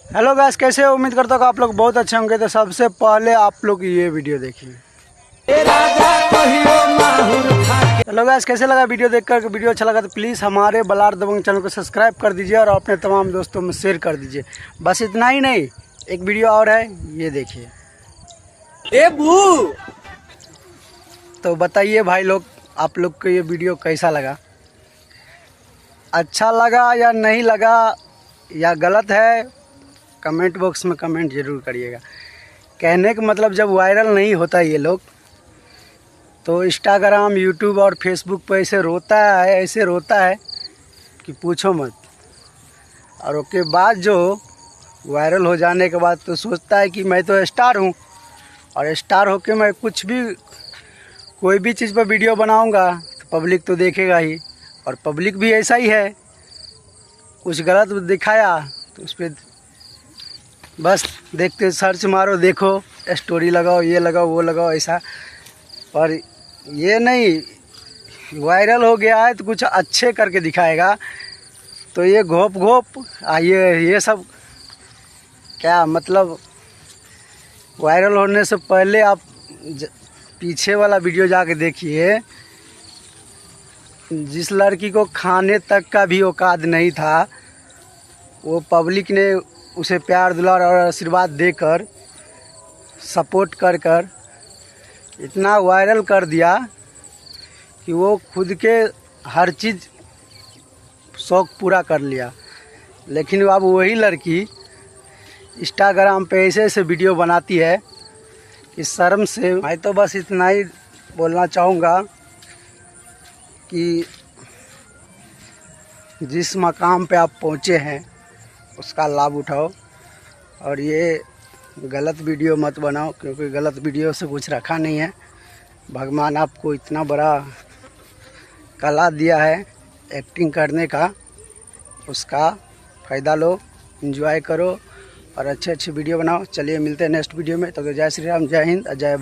Hello guys, कैसे हो? उम्मीद करता हूँ आप लोग बहुत अच्छे होंगे। तो सबसे पहले आप लोग ये वीडियो देखिए। हेलो गाइस, कैसे लगा वीडियो देखकर? वीडियो अच्छा लगा तो प्लीज़ हमारे बलार दबंग चैनल को सब्सक्राइब कर दीजिए और अपने तमाम दोस्तों में शेयर कर दीजिए। बस इतना ही नहीं, एक वीडियो और है, ये देखिए। ए बू, तो बताइए भाई लोग, आप लोग को ये वीडियो कैसा लगा? अच्छा लगा या नहीं लगा या गलत है? कमेंट बॉक्स में कमेंट ज़रूर करिएगा। कहने का मतलब, जब वायरल नहीं होता ये लोग तो इंस्टाग्राम, यूट्यूब और फेसबुक पे ऐसे रोता है कि पूछो मत। और उसके बाद जो वायरल हो जाने के बाद तो सोचता है कि मैं तो स्टार हूँ, और स्टार होके मैं कुछ भी, कोई भी चीज़ पर वीडियो बनाऊँगा तो पब्लिक तो देखेगा ही। और पब्लिक भी ऐसा ही है, कुछ गलत दिखाया तो उस पर बस देखते सर्च मारो, देखो, स्टोरी लगाओ, ये लगाओ, वो लगाओ, ऐसा। पर ये नहीं, वायरल हो गया है तो कुछ अच्छे करके दिखाएगा तो ये घोप ये सब क्या मतलब? वायरल होने से पहले आप पीछे वाला वीडियो जाके देखिए। जिस लड़की को खाने तक का भी औकात नहीं था, वो पब्लिक ने उसे प्यार दुलार और आशीर्वाद देकर, सपोर्ट कर इतना वायरल कर दिया कि वो खुद के हर चीज़ शौक़ पूरा कर लिया। लेकिन अब वही लड़की इंस्टाग्राम पे ऐसे वीडियो बनाती है कि शर्म से। मैं तो बस इतना ही बोलना चाहूँगा कि जिस मकाम पे आप पहुँचे हैं उसका लाभ उठाओ, और ये गलत वीडियो मत बनाओ, क्योंकि गलत वीडियो से कुछ रखा नहीं है। भगवान आपको इतना बड़ा कला दिया है एक्टिंग करने का, उसका फ़ायदा लो, एंजॉय करो और अच्छे वीडियो बनाओ। चलिए मिलते हैं नेक्स्ट वीडियो में। तो जय श्री राम, जय हिंद, जय।